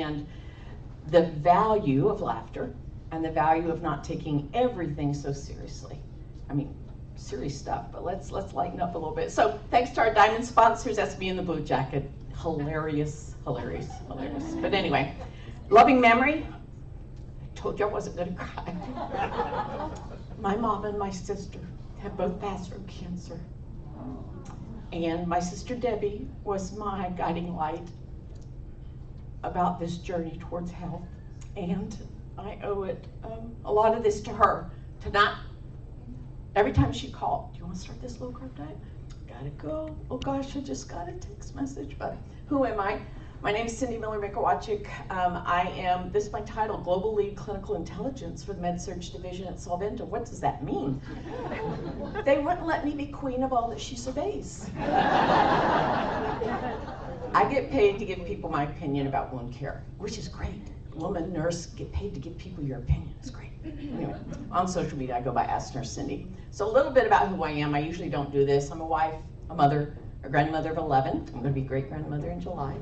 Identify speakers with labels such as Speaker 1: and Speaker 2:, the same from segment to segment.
Speaker 1: and the value of laughter and the value of not taking everything so seriously. I mean, serious stuff, but let's lighten up a little bit. So thanks to our diamond sponsors, that's me in the blue jacket. Hilarious, hilarious, hilarious. But anyway, loving memory. I told you I wasn't gonna cry. My mom and my sister have both passed from cancer. And my sister Debbie was my guiding light about this journey towards health. And I owe it, a lot of this to her, to not, every time she called, do you want to start this low carb diet? Gotta go. Oh gosh, I just got a text message, but who am I? My name is Cindy Miller Mikolajczyk. This is my title, Global Lead Clinical Intelligence for the Med-Surg Division at Solventa. What does that mean? They wouldn't let me be queen of all that she surveys. I get paid to give people my opinion about wound care, which is great. Woman, nurse, get paid to give people your opinion. It's great. Anyway, on social media, I go by Ask Nurse Cindy. So a little bit about who I am. I usually don't do this. I'm a wife, a mother, a grandmother of 11. I'm going to be great-grandmother in July.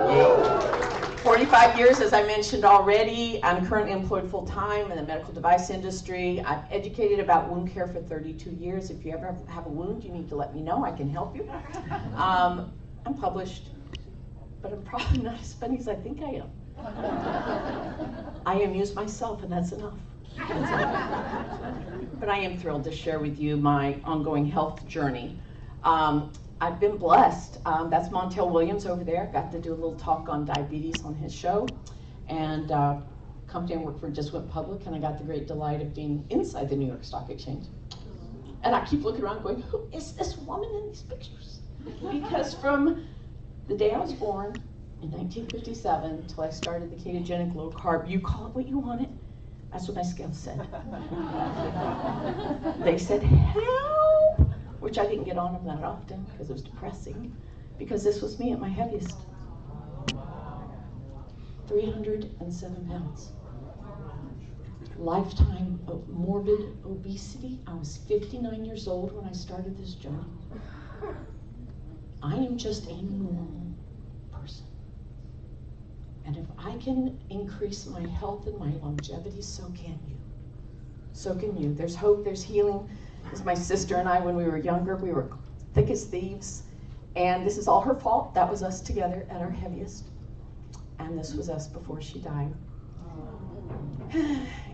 Speaker 1: Yay. 45 years, as I mentioned already. I'm currently employed full-time in the medical device industry. I've educated about wound care for 32 years. If you ever have a wound, you need to let me know. I can help you. I'm published, but I'm probably not as funny as I think I am. I amuse myself, and that's enough. But I am thrilled to share with you my ongoing health journey. I've been blessed. That's Montel Williams over there. Got to do a little talk on diabetes on his show. And company I work for just went public, and I got the great delight of being inside the New York Stock Exchange. And I keep looking around going, who is this woman in these pictures? Because from the day I was born, in 1957, until I started the ketogenic low carb, you call it what you want it, that's what my scale said. They said, help, which I didn't get on them that often because it was depressing, because this was me at my heaviest. 307 pounds. Lifetime of morbid obesity. I was 59 years old when I started this journey. I am just a normal person. And if I can increase my health and my longevity, so can you. So can you. There's hope, there's healing. This is my sister and I, when we were younger, we were thick as thieves. And this is all her fault. That was us together at our heaviest. And this was us before she died.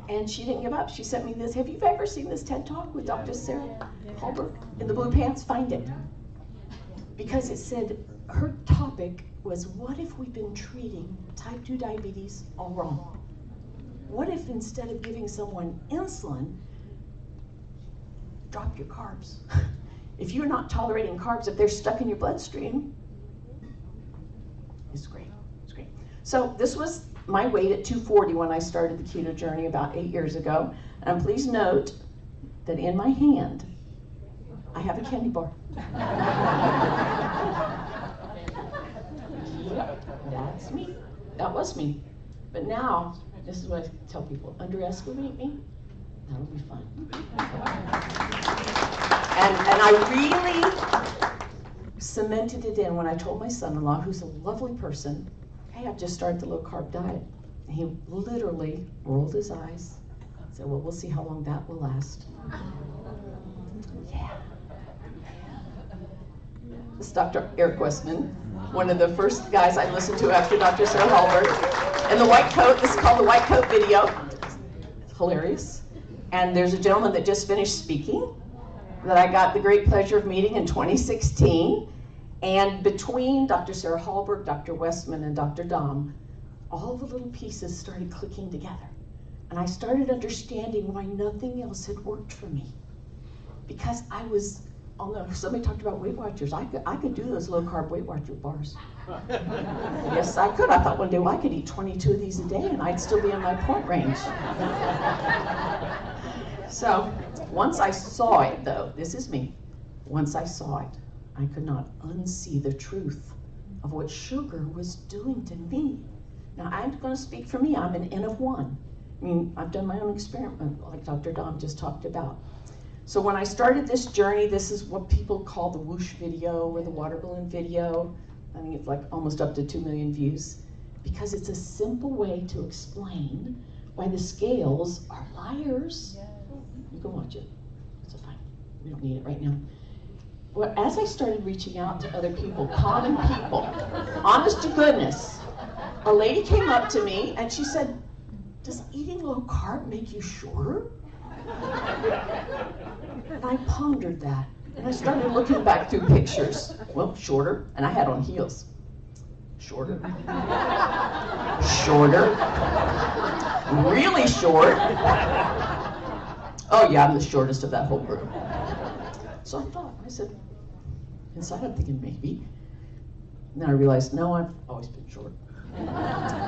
Speaker 1: And she didn't give up. She sent me this. Have you ever seen this TED Talk with Dr. Sarah Hallberg in the blue pants? Find it. Because it said, her topic was, what if we've been treating type 2 diabetes all wrong? What if instead of giving someone insulin, drop your carbs? If you're not tolerating carbs, if they're stuck in your bloodstream, it's great, it's great. So this was my weight at 240 when I started the keto journey about 8 years ago. And please note that in my hand, I have a candy bar. Yep, that's me. That was me. But now, this is what I tell people, underestimate me, that'll be fun. And I really cemented it in when I told my son-in-law, who's a lovely person, hey, I've just started the low-carb diet. And he literally rolled his eyes and said, well, we'll see how long that will last. Yeah. This is Dr. Eric Westman, one of the first guys I listened to after Dr. Sarah Hallberg. And the white coat, this is called the white coat video. It's hilarious. And there's a gentleman that just finished speaking that I got the great pleasure of meeting in 2016. And between Dr. Sarah Hallberg, Dr. Westman, and Dr. Dom, all the little pieces started clicking together. And I started understanding why nothing else had worked for me. Because I was, somebody talked about Weight Watchers. I could do those low-carb Weight Watcher bars. Yes, I could. I thought one day, well, I could eat 22 of these a day and I'd still be in my point range. So once I saw it, though, this is me, once I saw it, I could not unsee the truth of what sugar was doing to me. Now, I'm going to speak for me. I'm an N of 1. I mean, I've done my own experiment, like Dr. Dom just talked about. So when I started this journey, this is what people call the whoosh video or the water balloon video. I think it's like almost up to 2 million views. because it's a simple way to explain why the scales are liars. You can watch it. It's fine. We don't need it right now. Well, as I started reaching out to other people, common people, honest to goodness, a lady came up to me and she said, "Does eating low carb make you shorter?" And I pondered that. And I started looking back through pictures. Well, shorter, and I had on heels. Shorter. Shorter. Really short. Oh yeah, I'm the shortest of that whole group. So I said, inside I'm thinking maybe. And then I realized, no, I've always been short.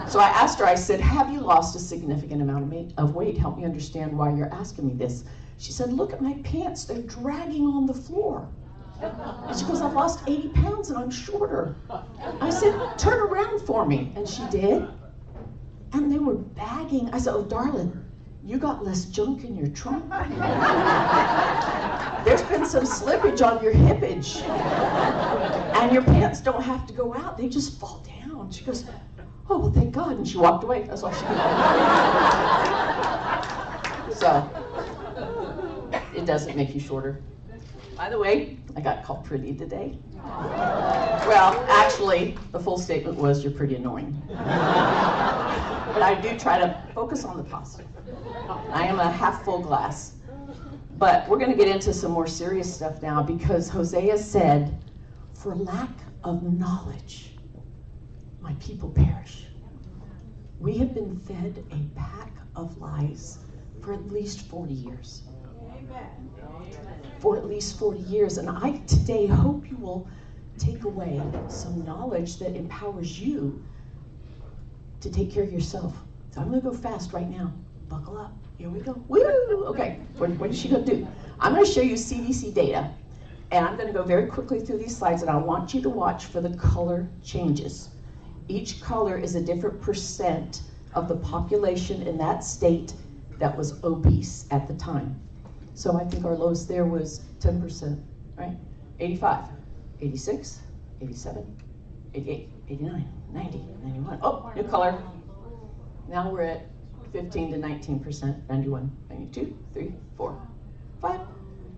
Speaker 1: So I asked her, I said, "Have you lost a significant amount of weight? Help me understand why you're asking me this." She said, "Look at my pants, they're dragging on the floor." And she goes, "I've lost 80 pounds and I'm shorter." I said, "Turn around for me." And she did. And they were bagging. I said, "Oh, darling, you got less junk in your trunk. There's been some slippage on your hippage. And your pants don't have to go out, they just fall down." She goes, "Oh, well, thank God." And she walked away. That's all she did. So, it doesn't make you shorter. By the way, I got called pretty today. Well, actually, the full statement was, "You're pretty annoying." But I do try to focus on the positive. I am a half full glass. But we're going to get into some more serious stuff now, because Hosea said, "For lack of knowledge, my people perish." We have been fed a pack of lies for at least 40 years. Amen. For at least 40 years. And I today hope you will take away some knowledge that empowers you to take care of yourself. So I'm going to go fast right now. Buckle up. Here we go. Woo! Okay, what is she going to do? I'm going to show you CDC data. And I'm going to go very quickly through these slides, and I want you to watch for the color changes. Each color is a different percent of the population in that state that was obese at the time. So I think our lowest there was 10%, right? 85, 86, 87, 88, 89, 90, 91. Oh, new color. Now we're at 15 to 19%, 91, 92, 3, 4, 5.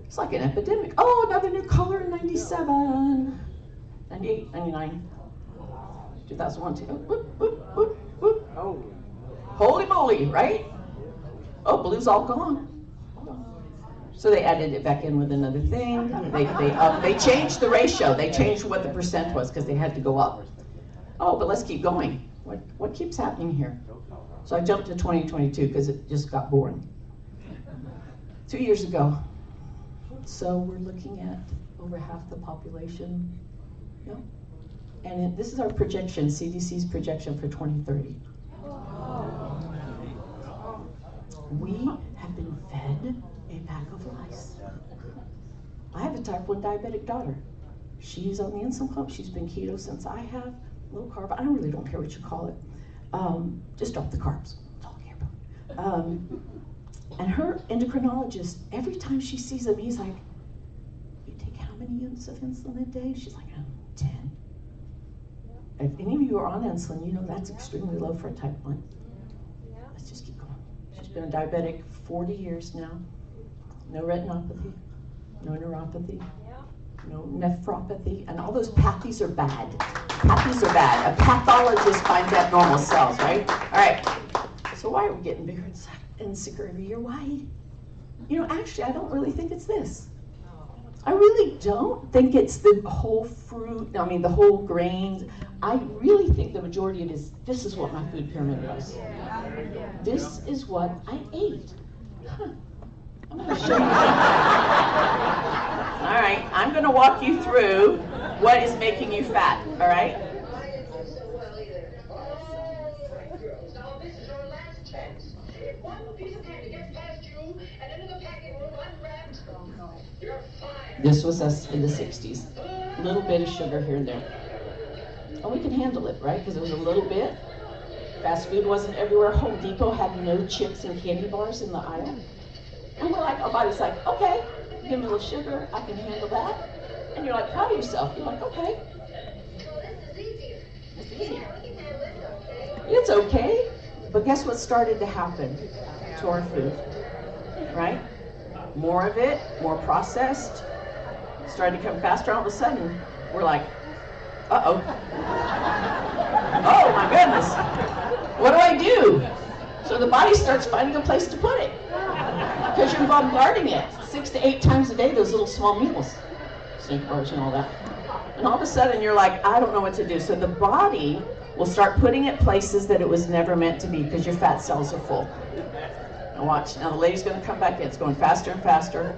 Speaker 1: It's like an epidemic. Oh, another new color in 97, 98, 99, 2001, 2. Whoop, whoop, whoop, whoop. Oh. Holy moly, right? Oh, blue's all gone. So they added it back in with another thing. They changed the ratio. They changed what the percent was because they had to go up. Oh, but let's keep going. What keeps happening here? So I jumped to 2022 because it just got boring. 2 years ago. So we're looking at over half the population. Yeah. And this is our projection, CDC's projection for 2030. We have been fed a pack of lies. I have a type 1 diabetic daughter. She's on the insulin pump. She's been keto since I have. Low carb. I really don't care what you call it. Just drop the carbs. That's all I care about. And her endocrinologist, every time she sees him, he's like, "You take how many units of insulin a day?" She's like, 10. If any of you are on insulin, you know that's extremely low for a type 1. Let's just keep going. She's been a diabetic 40 years now. No retinopathy, no neuropathy, no nephropathy, and all those pathies are bad. Pathies are bad. A pathologist finds abnormal cells, right? All right. So why are we getting bigger and sicker every year? Why? You know, actually, I don't really think it's this. I really don't think it's the whole fruit, the whole grains. I really think the majority of it is, this is what my food pyramid was. This is what I ate. Huh. I'm going to show you. All right, I'm going to walk you through what is making you fat, all right?
Speaker 2: Now this is your last chance. If one piece of candy gets past you and into the packing room unwrapped, you're fired.
Speaker 1: This was us in the 60s. A little bit of sugar here and there. And we can handle it, right? Because it was a little bit. Fast food wasn't everywhere. Home Depot had no chips and candy bars in the aisle. And we're like, our body's like, okay, give me a little sugar, I can handle that. And you're like, proud of yourself. You're like, okay.
Speaker 2: Well, this is easier.
Speaker 1: It's easy.
Speaker 2: Yeah, we can handle it, okay?
Speaker 1: It's okay. But guess what started to happen to our food, right? More of it, more processed, started to come faster. All of a sudden, we're like, uh-oh. Oh my goodness. What do I do? So the body starts finding a place to put it because you're bombarding it 6 to 8 times a day, those little small meals, snake bars and all that. And all of a sudden you're like, I don't know what to do. So the body will start putting it places that it was never meant to be because your fat cells are full. Now watch. Now the lady's going to come back in. It's going faster and faster.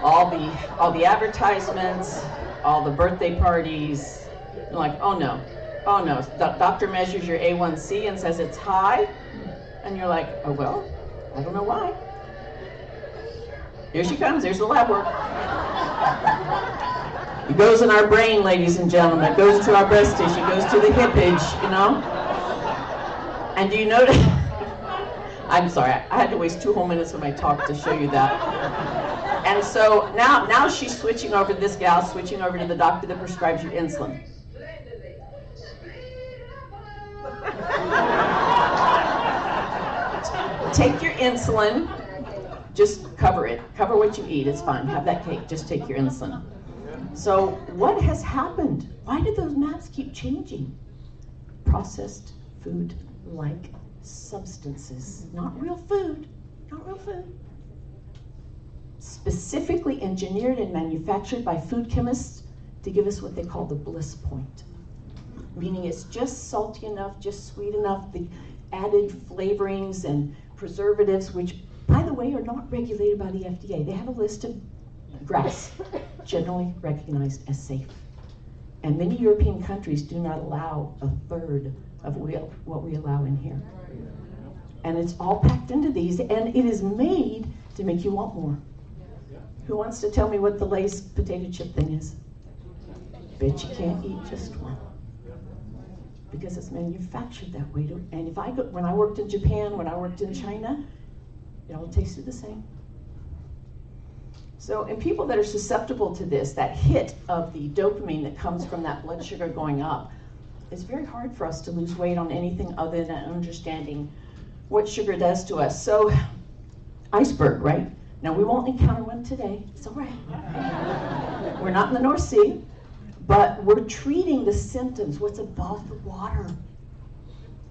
Speaker 1: All the advertisements, all the birthday parties. You're like, oh no. Oh no, the doctor measures your A1C and says it's high, and you're like, oh well, I don't know why. Here she comes, there's the lab work. It goes in our brain, ladies and gentlemen. It goes to our breast tissue, it goes to the hippage, you know? And do you notice? I'm sorry, I had to waste 2 whole minutes of my talk to show you that. And so now she's switching over, this gal's switching over to the doctor that prescribes you insulin. Take your insulin, just cover it. Cover what you eat, it's fine. Have that cake, just take your insulin. So what has happened? Why did those maps keep changing? Processed food-like substances, not real food, not real food. Specifically engineered and manufactured by food chemists to give us what they call the bliss point. Meaning it's just salty enough, just sweet enough, the added flavorings and preservatives, which, by the way, are not regulated by the FDA. They have a list of grass generally recognized as safe. And many European countries do not allow 1/3 of what we allow in here. And it's all packed into these, and it is made to make you want more. Who wants to tell me what the Lay's potato chip thing is? Bet you can't eat just one. Because it's manufactured that way. And when I worked in Japan, when I worked in China, it all tasted the same. So in people that are susceptible to this, that hit of the dopamine that comes from that blood sugar going up, it's very hard for us to lose weight on anything other than understanding what sugar does to us. So, iceberg, right? Now we won't encounter one today, it's all right. We're not in the North Sea. But we're treating the symptoms, what's above the water.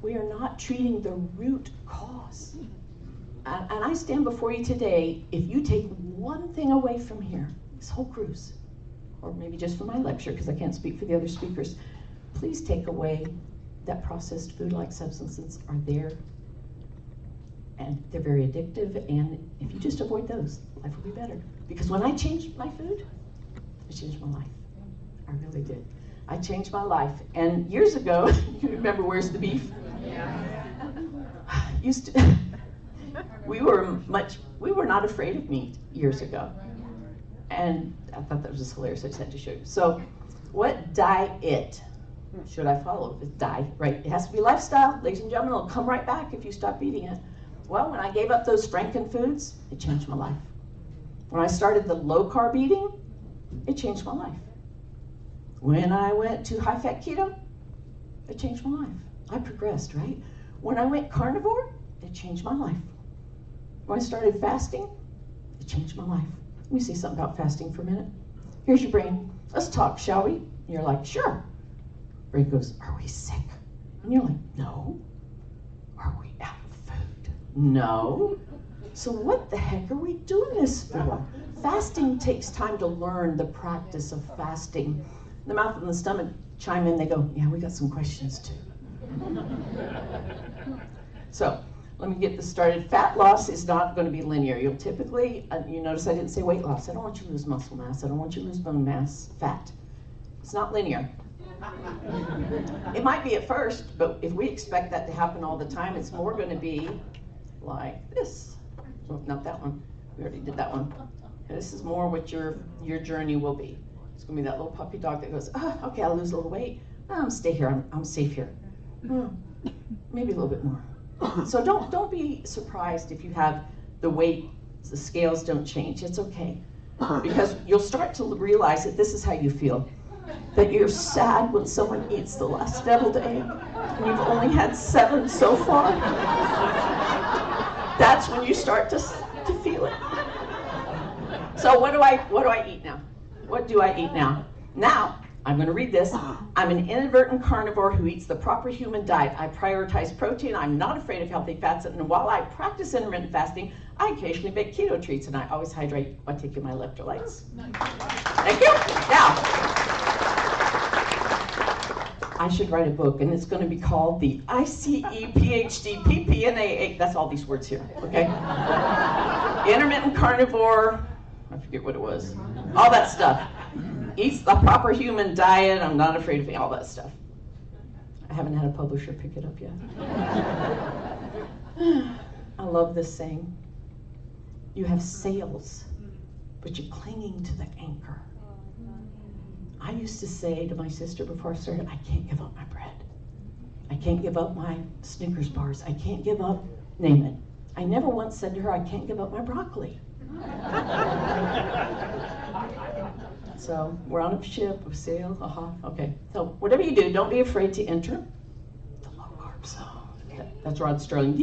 Speaker 1: We are not treating the root cause. And I stand before you today, if you take one thing away from here, this whole cruise, or maybe just from my lecture, because I can't speak for the other speakers, please take away that processed food-like substances are there, and they're very addictive, and if you just avoid those, life will be better. Because when I changed my food, it changed my life. I really did. I changed my life. And years ago, you remember Where's the Beef? Yeah. We were not afraid of meat years ago. And I thought that was just hilarious. I just had to show you. So what diet should I follow? It's diet, right? It has to be lifestyle. Ladies and gentlemen, it'll come right back if you stop eating it. Well, when I gave up those Franken foods, it changed my life. When I started the low carb eating, it changed my life. When I went to high-fat keto, it changed my life. I progressed, right? When I went carnivore, it changed my life. When I started fasting, it changed my life. Let me say something about fasting for a minute. Here's your brain. Let's talk, shall we? And you're like, sure. Brain goes, are we sick? And you're like, no. Are we out of food? No. So what the heck are we doing this for? Fasting takes time to learn the practice of fasting. The mouth and the stomach chime in, they go, yeah, we got some questions too. So, let me get this started. Fat loss is not going to be linear. You'll typically, you notice I didn't say weight loss. I don't want you to lose muscle mass. I don't want you to lose bone mass. Fat. It's not linear. It might be at first, but if we expect that to happen all the time, it's more going to be like this. Oh, not that one. We already did that one. This is more what your journey will be. It's going to be that little puppy dog that goes, oh, okay, I'll lose a little weight. Oh, stay here. I'm safe here. Maybe a little bit more. So don't be surprised if you have the weight, the scales don't change. It's okay. Because you'll start to realize that this is how you feel. that you're sad when someone eats the last deviled egg and you've only had 7 so far? That's when you start to feel it. So what do I eat now? What do I eat now? Now, I'm going to read this. I'm an inadvertent carnivore who eats the proper human diet. I prioritize protein. I'm not afraid of healthy fats. And while I practice intermittent fasting, I occasionally bake keto treats, and I always hydrate by taking my electrolytes. Thank you. Now, I should write a book, and it's going to be called the ICE PhD PPNA. That's all these words here, okay? Intermittent carnivore, I forget what it was. All that stuff. Eats the proper human diet. I'm not afraid of all that stuff. I haven't had a publisher pick it up yet. I love this saying. You have sails, but you're clinging to the anchor. I used to say to my sister before I started, I can't give up my bread. I can't give up my Snickers bars. I can't give up, name it. I never once said to her, I can't give up my broccoli. So we're on a ship, a sail, okay. So whatever you do, don't be afraid to enter the low carb zone. That's Rod Sterling.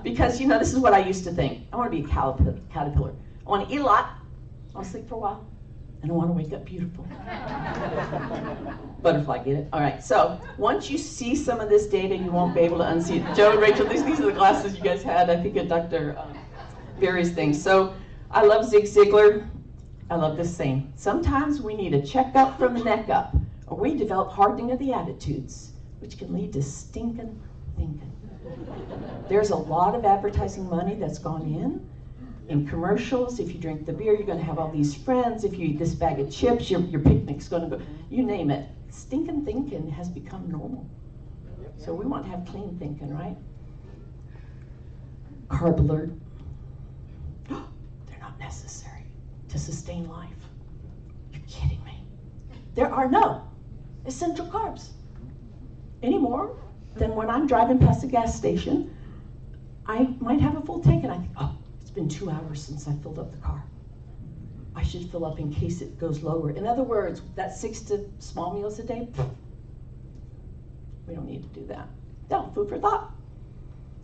Speaker 1: Because, you know, this is what I used to think. I want to be a caterpillar. I want to eat a lot, I want to sleep for a while, and I want to wake up beautiful. Butterfly, get it? All right, so once you see some of this data, you won't be able to unsee it. Joe and Rachel, these are the glasses you guys had, I think, at Dr. Barry's thing. So I love Zig Ziglar. I love this saying. Sometimes we need a checkup from the neck up, or we develop hardening of the attitudes, which can lead to stinking thinking. There's a lot of advertising money that's gone in commercials. If you drink the beer, you're going to have all these friends. If you eat this bag of chips, your picnic's going to go, you name it. Stinking thinking has become normal. So we want to have clean thinking, right? Carb alert. They're not necessary to sustain life. You're kidding me. There are no essential carbs anymore than when I'm driving past a gas station. I might have a full tank and I think, oh, it's been 2 hours since I filled up the car. I should fill up in case it goes lower. In other words, that 6 to small meals a day, we don't need to do that. No, food for thought.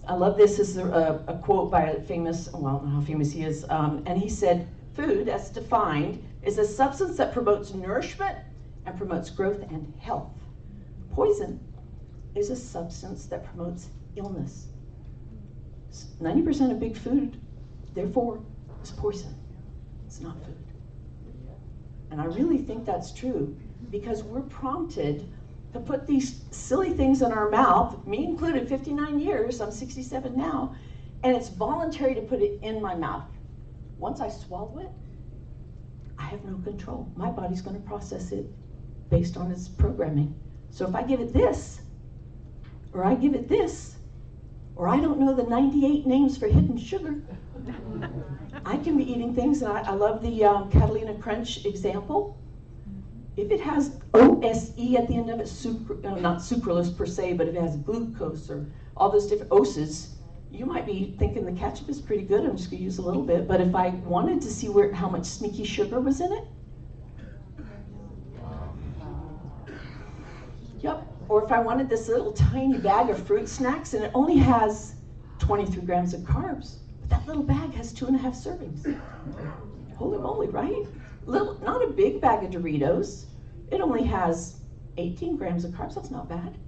Speaker 1: I love this. This is a quote by a famous, well, I don't know how famous he is, and he said, food, as defined, is a substance that promotes nourishment and promotes growth and health. Poison is a substance that promotes illness. 90% of big food, therefore, is poison. It's not food. And I really think that's true because we're prompted to put these silly things in our mouth, me included, 59 years, I'm 67 now, and it's voluntary to put it in my mouth. Once I swallow it, I have no control. My body's going to process it based on its programming. So if I give it this, or I give it this, or I don't know the 98 names for hidden sugar, I can be eating things, and I love the Catalina Crunch example. If it has OSE at the end of it, not sucralose per se, but if it has glucose or all those different OSes, you might be thinking the ketchup is pretty good, I'm just going to use a little bit, but if I wanted to see how much sneaky sugar was in it, yep, or if I wanted this little tiny bag of fruit snacks and it only has 23 grams of carbs, but that little bag has 2.5 servings. Holy moly, right? Not a big bag of Doritos. It only has 18 grams of carbs, that's not bad.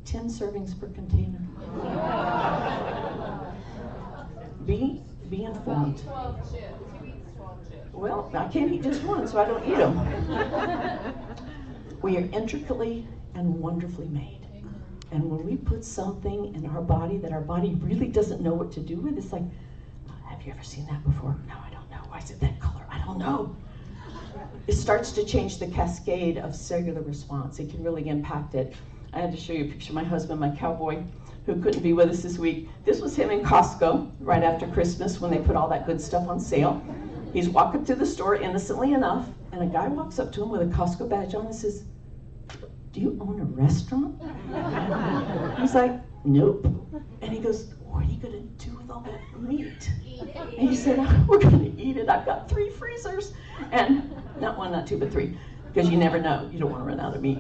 Speaker 1: 10 servings per container. Be informed. Well, I can't eat just one, so I don't eat them. We are intricately and wonderfully made. And when we put something in our body that our body really doesn't know what to do with, it's like, have you ever seen that before? No, I don't know. Why is it that color? I don't know. It starts to change the cascade of cellular response. It can really impact it. I had to show you a picture of my husband, my cowboy, who couldn't be with us this week. This was him in Costco right after Christmas when they put all that good stuff on sale. He's walking through the store innocently enough, and a guy walks up to him with a Costco badge on and says, "Do you own a restaurant?" He's like, "Nope." And he goes, "What are you going to do with all that meat?" And he said, "We're going to eat it. I've got 3 freezers." And not 1, not 2, but 3. because you never know. You don't want to run out of meat.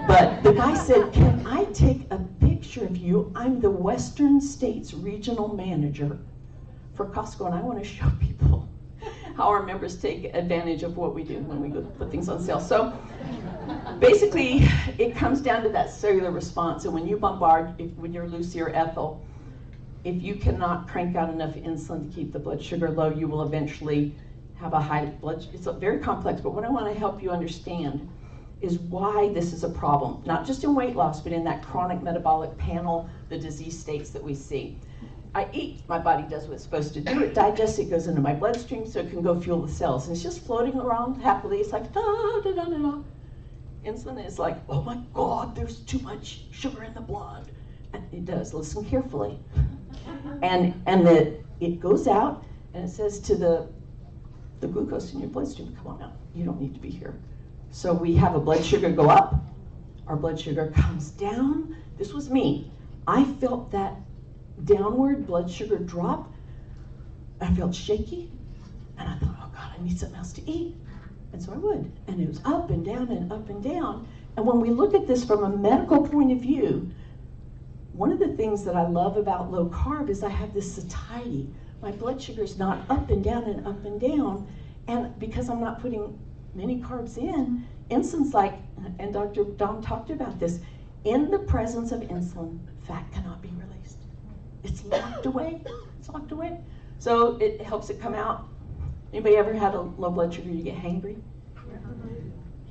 Speaker 1: But the guy said, can I take a picture of you? I'm the Western States Regional Manager for Costco, and I want to show people how our members take advantage of what we do when we go put things on sale. So basically, it comes down to that cellular response. And when you bombard, when you're Lucy or Ethel, if you cannot crank out enough insulin to keep the blood sugar low, you will eventually have a high blood. It's very complex, but what I want to help you understand is why this is a problem, not just in weight loss, but in that chronic metabolic panel, the disease states that we see. I eat, my body does what it's supposed to do, it digests, it goes into my bloodstream so it can go fuel the cells. And it's just floating around happily, it's like da da da da da. Insulin is like, oh my God, there's too much sugar in the blood. And it does, listen carefully. And it goes out and it says to the glucose in your bloodstream, come on out, you don't need to be here. So we have a blood sugar go up, our blood sugar comes down. This was me. I felt that downward blood sugar drop. I felt shaky, and I thought, oh God, I need something else to eat. And so I would, and it was up and down and up and down. And when we look at this from a medical point of view, one of the things that I love about low carb is I have this satiety. My blood sugar is not up and down and up and down, and because I'm not putting many carbs in, insulin's like, and Dr. Dom talked about this, in the presence of insulin, fat cannot be released. It's locked away, it's locked away. So it helps it come out. Anybody ever had a low blood sugar, you get hangry?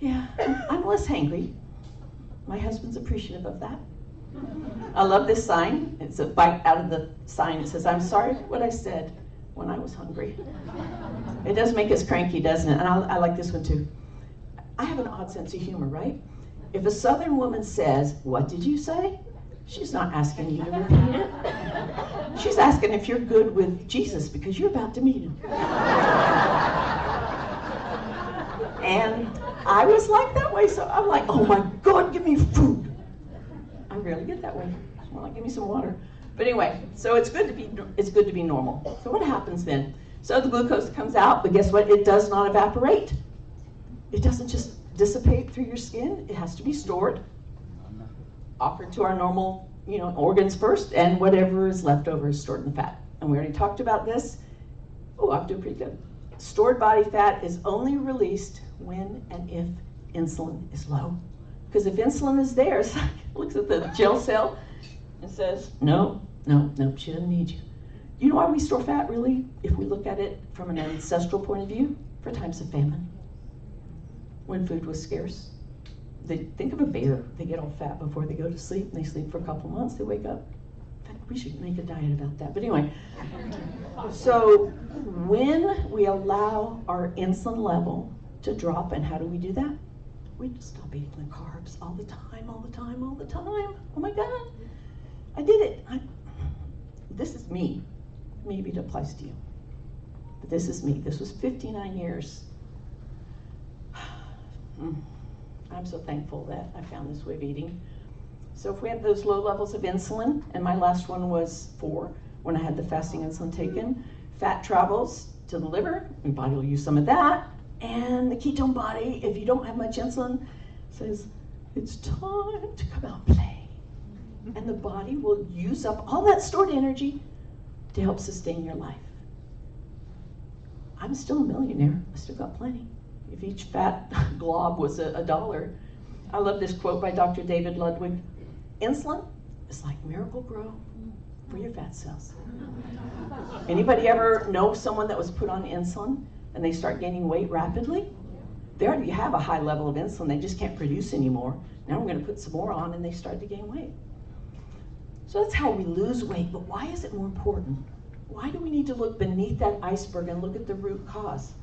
Speaker 1: Yeah, I'm less hangry. My husband's appreciative of that. I love this sign. It's a bite out of the sign. It says, I'm sorry for what I said when I was hungry. It does make us cranky, doesn't it? And I like this one too. I have an odd sense of humor, right? If a Southern woman says, what did you say? She's not asking you to repeat it. She's asking if you're good with Jesus because you're about to meet him. And I was like that way, so I'm like, oh my God, give me food. I rarely get that way. It's more like, give me some water. But anyway, so it's good to be normal. So what happens then? So the glucose comes out, but guess what? It does not evaporate. It doesn't just dissipate through your skin. It has to be stored, offered to our normal, organs first, and whatever is left over is stored in the fat. And we already talked about this. Oh, I'm doing pretty good. Stored body fat is only released when and if insulin is low. Because if insulin is there, it's like, it looks at the gel cell and says, no, she doesn't need you. You know why we store fat, really, if we look at it from an ancestral point of view? For times of famine, when food was scarce. Think of a bear. They get all fat before they go to sleep, and they sleep for a couple months, they wake up. In fact, we should make a diet about that. But anyway, so when we allow our insulin level to drop, and how do we do that? We just stop eating the carbs all the time, all the time, all the time. Oh my God, I did it. This is me. Maybe it applies to you. But this is me. This was 59 years. I'm so thankful that I found this way of eating. So if we have those low levels of insulin, and my last one was 4 when I had the fasting insulin taken, fat travels to the liver, your body will use some of that, and the ketone body, if you don't have much insulin, says, it's time to come out and play. And the body will use up all that stored energy to help sustain your life. I'm still a millionaire. I still got plenty. If each fat glob was $1. I love this quote by Dr. David Ludwig. Insulin is like Miracle-Gro for your fat cells. Anybody ever know someone that was put on insulin and they start gaining weight rapidly? They already have a high level of insulin. They just can't produce anymore. Now we're going to put some more on and they start to gain weight. So that's how we lose weight. But why is it more important? Why do we need to look beneath that iceberg and look at the root cause?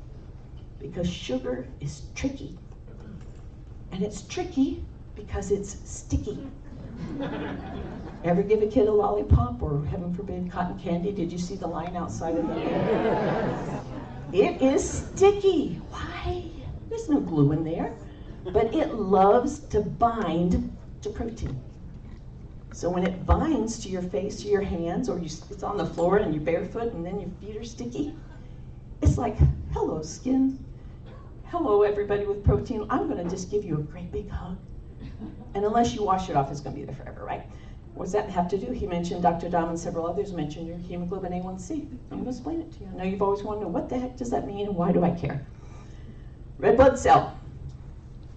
Speaker 1: Because sugar is tricky. And it's tricky because it's sticky. Ever give a kid a lollipop or, heaven forbid, cotton candy? Did you see the line outside of the It is sticky. Why? There's no glue in there. But it loves to bind to protein. So when it binds to your face, to your hands, or it's on the floor and you're barefoot and then your feet are sticky, it's like, hello, skin. hello everybody with protein, I'm gonna just give you a great big hug. And unless you wash it off, it's gonna be there forever, right? What does that have to do? He mentioned, Dr. Dom and several others mentioned your hemoglobin A1C. I'm gonna explain it to you. I know you've always wanted to know what the heck does that mean and why do I care? Red blood cell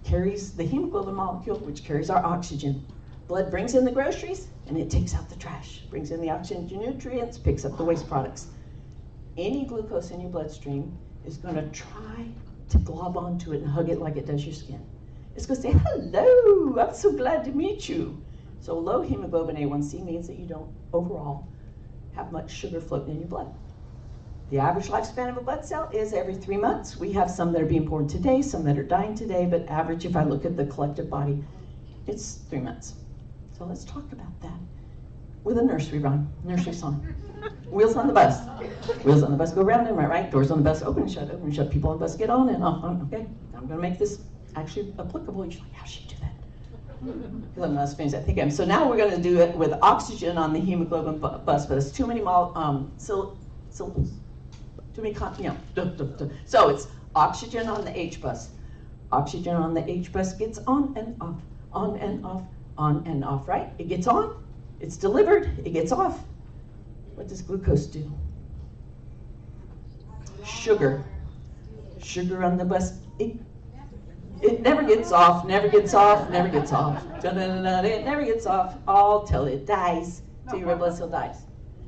Speaker 1: carries the hemoglobin molecule, which carries our oxygen. Blood brings in the groceries and it takes out the trash. Brings in the oxygen nutrients, picks up the waste products. Any glucose in your bloodstream is gonna try to glob onto it and hug it like it does your skin. It's gonna say, hello, I'm so glad to meet you. So low hemoglobin A1C means that you don't overall have much sugar floating in your blood. The average lifespan of a blood cell is every 3 months. We have some that are being born today, some that are dying today, but average, if I look at the collective body, it's 3 months. So let's talk about that with a nursery rhyme, nursery song. Wheels on the bus. Wheels on the bus go round and right. Doors on the bus open and shut, open and shut. People on the bus get on and off. Okay, I'm gonna make this actually applicable. You're like, how'd she do that? Because I'm not as famous as I think I am. So now we're going to do it with oxygen on the hemoglobin bus, but it's too many syllables. Too many, So it's oxygen on the H bus. Oxygen on the H bus gets on and off, on and off, on and off, right? It gets on, it's delivered, it gets off. What does glucose do? Sugar. Sugar on the bus. It never gets off, never gets off, never gets off. It never gets off, all till it dies, till your red blood cell dies.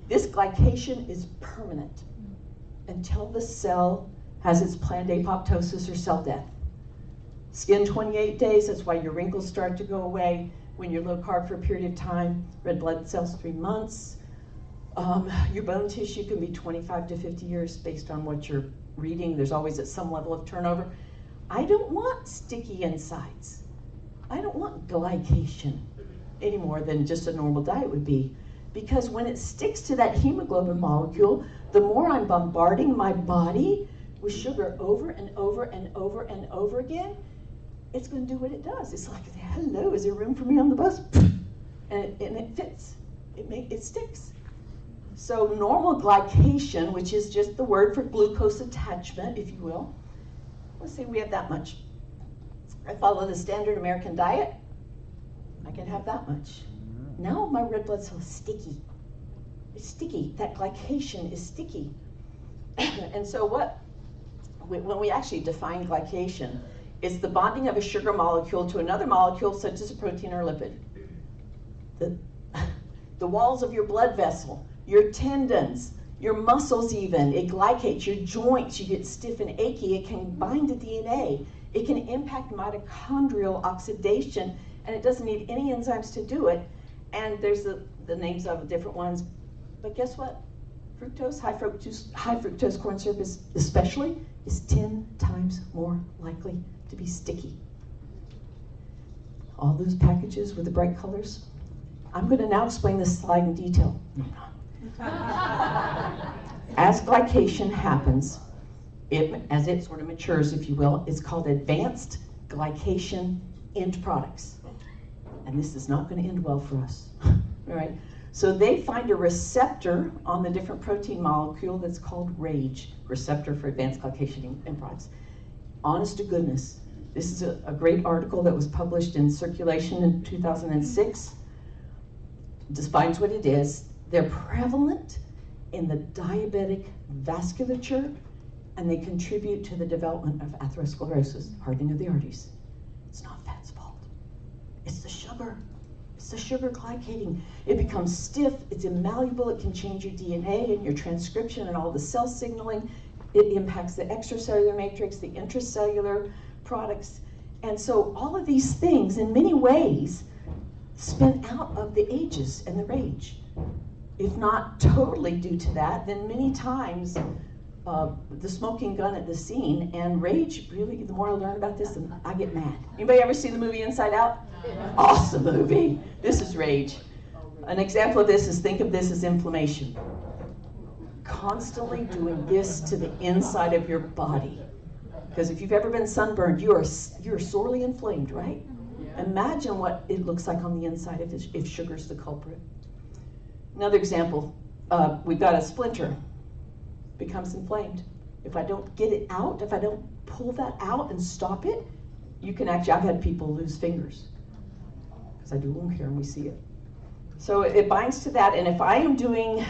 Speaker 1: This glycation is permanent until the cell has its planned apoptosis or cell death. Skin 28 days, that's why your wrinkles start to go away. When you're low carb for a period of time, red blood cells 3 months. Your bone tissue can be 25 to 50 years based on what you're reading. There's always at some level of turnover. I don't want sticky insides. I don't want glycation any more than just a normal diet would be. Because when it sticks to that hemoglobin molecule, the more I'm bombarding my body with sugar over and over and over and over again, it's going to do what it does. It's like, hello, is there room for me on the bus? And it fits. It sticks. So normal glycation, which is just the word for glucose attachment, if you will, let's say we have that much. I follow the standard American diet, I can have that much. Now my red blood cell is sticky. It's sticky. That glycation is sticky. And so when we actually define glycation, it's the bonding of a sugar molecule to another molecule, such as a protein or a lipid. The walls of your blood vessel, your tendons, your muscles even, it glycates, your joints, you get stiff and achy, it can bind to DNA, it can impact mitochondrial oxidation, and it doesn't need any enzymes to do it. And there's the names of different ones, but guess what? Fructose, high fructose corn syrup especially is 10 times more likely to be sticky. All those packages with the bright colors. I'm going to now explain this slide in detail. No, I'm not. As glycation happens, as it sort of matures, if you will, it's called advanced glycation end products. And this is not going to end well for us. All right? So they find a receptor on the different protein molecule that's called RAGE, receptor for advanced glycation end products. Honest to goodness, this is a great article that was published in Circulation in 2006. Defines what it is. They're prevalent in the diabetic vasculature, and they contribute to the development of atherosclerosis, hardening of the arteries. It's not fat's fault. It's the sugar. It's the sugar glycating. It becomes stiff, it's immalleable, it can change your DNA and your transcription and all the cell signaling. It impacts the extracellular matrix, the intracellular products. And so all of these things, in many ways, spin out of the ages and the rage. If not totally due to that, then many times the smoking gun at the scene, and rage, really, the more I learn about this, and I get mad. Anybody ever seen the movie Inside Out? Awesome movie. This is rage. An example of this is, think of this as inflammation. Constantly doing this to the inside of your body. Because if you've ever been sunburned, you're sorely inflamed, right? Imagine what it looks like on the inside if sugar's the culprit. Another example, we've got a splinter, becomes inflamed. If I don't get it out, if I don't pull that out and stop it, you can actually, I've had people lose fingers because I do wound care and we see it. So it binds to that, and if I am doing,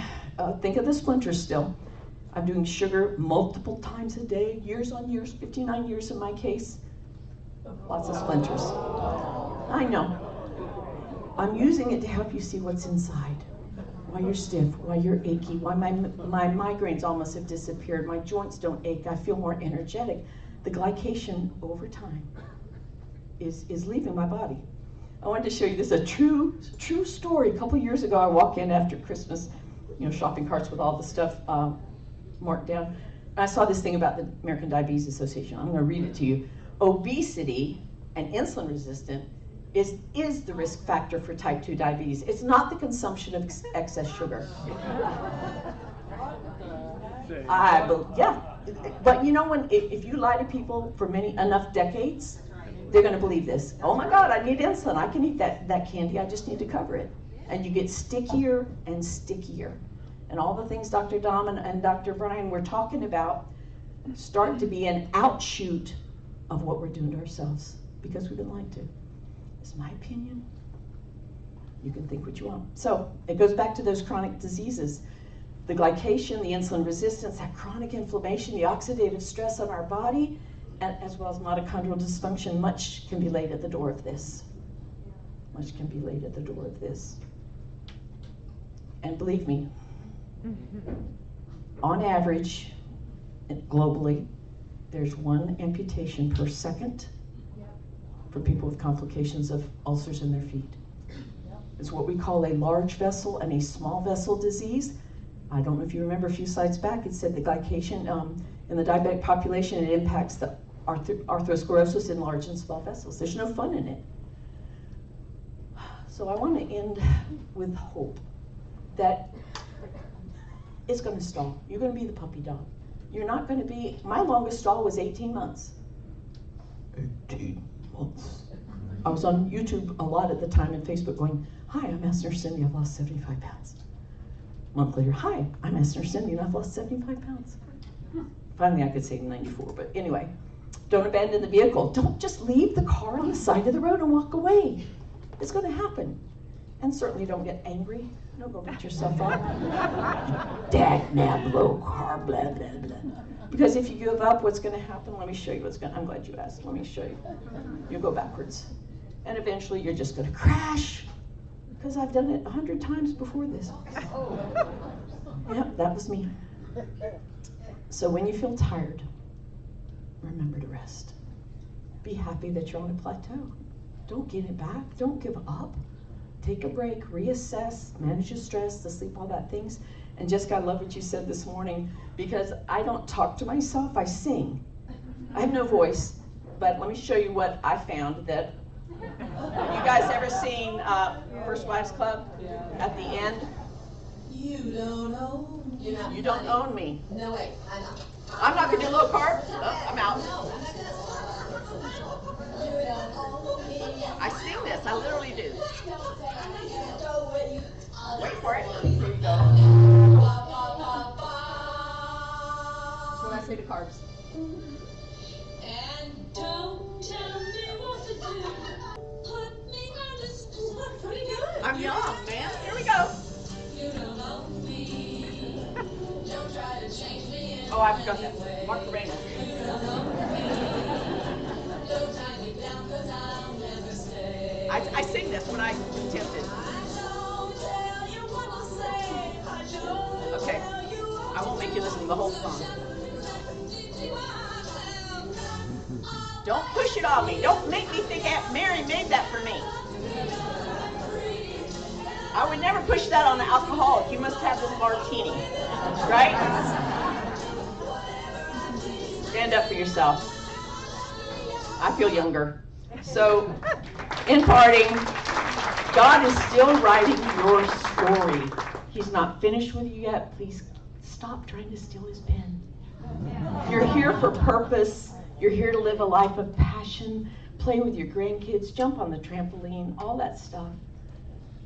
Speaker 1: think of the splinters still, I'm doing sugar multiple times a day, years on years, 59 years in my case, lots of splinters. I know. I'm using it to help you see what's inside. Why you're stiff, why you're achy, why my migraines almost have disappeared, my joints don't ache, I feel more energetic. The glycation over time is leaving my body. I wanted to show you this, a true story. A couple years ago, I walk in after Christmas, shopping carts with all the stuff marked down. And I saw this thing about the American Diabetes Association. I'm going to read it to you. Obesity and insulin resistant is the risk factor for type 2 diabetes. It's not the consumption of excess sugar. Yeah, but if you lie to people for enough decades, they're going to believe this. Oh my God, I need insulin. I can eat that candy. I just need to cover it. And you get stickier and stickier. And all the things Dr. Dom and Dr. Brian were talking about start to be an outshoot of what we're doing to ourselves because we've been lied to. It's my opinion. You can think what you want. So it goes back to those chronic diseases. The glycation, the insulin resistance, that chronic inflammation, the oxidative stress on our body, as well as mitochondrial dysfunction, much can be laid at the door of this. Much can be laid at the door of this. And believe me, on average, globally, there's 1 amputation per second for people with complications of ulcers in their feet. It's what we call a large vessel and a small vessel disease. I don't know if you remember a few slides back, it said the glycation in the diabetic population, it impacts the atherosclerosis in large and small vessels. There's no fun in it. So I want to end with hope that it's going to stall. You're going to be the puppy dog. You're not going to be, my longest stall was 18 months. 18 months. I was on YouTube a lot at the time and Facebook going, hi, I'm Master Cindy, I've lost 75 pounds. A month later, hi, I'm Master Cindy and I've lost 75 pounds. Finally I could say 94, but anyway. Don't abandon the vehicle. Don't just leave the car on the side of the road and walk away. It's going to happen. And certainly don't get angry. Don't go beat yourself up. Dag-nab low carb, blah, blah, blah. Because if you give up, what's going to happen? Let me show you what's going to, I'm glad you asked. Let me show you. You'll go backwards. And eventually you're just going to crash. Because I've done it 100 times before this. Yep, that was me. So when you feel tired, remember to rest. Be happy that you're on a plateau. Don't get it back. Don't give up. Take a break, reassess, manage your stress, the sleep, all that things. And Jessica, I love what you said this morning because I don't talk to myself, I sing. I have no voice, but let me show you what I found that, you guys ever seen First Wives Club at the end?
Speaker 3: You don't own me.
Speaker 1: You don't own me.
Speaker 3: No way, I'm not.
Speaker 1: I'm not going to do low carb. Oh, I'm out.
Speaker 3: No, I'm not gonna. You don't own me.
Speaker 1: I sing this, I literally do. Wait for it. Here you go. That's what I say to carbs.
Speaker 3: And don't tell me what to do. Put me on the spot. Pretty good.
Speaker 1: I'm young, man. Here we go.
Speaker 3: You don't own me. Don't try to change me.
Speaker 1: Oh, I forgot that. Mark the Raymond.
Speaker 3: You don't own me. Don't tie me down 'cause I'll never stay.
Speaker 1: I sing this when I'm tempted. Okay, I won't make you listen to the whole song. Don't push it on me. Don't make me think Aunt Mary made that for me. I would never push that on the alcoholic. You must have this martini, right? Stand up for yourself. I feel younger. So, in parting, God is still writing your story. He's not finished with you yet. Please stop trying to steal his pen. You're here for purpose. You're here to live a life of passion, play with your grandkids, jump on the trampoline, all that stuff.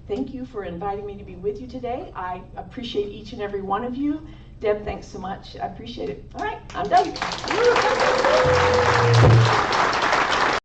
Speaker 1: Thank you for inviting me to be with you today. I appreciate each and every one of you. Deb, thanks so much. I appreciate it. All right, I'm done.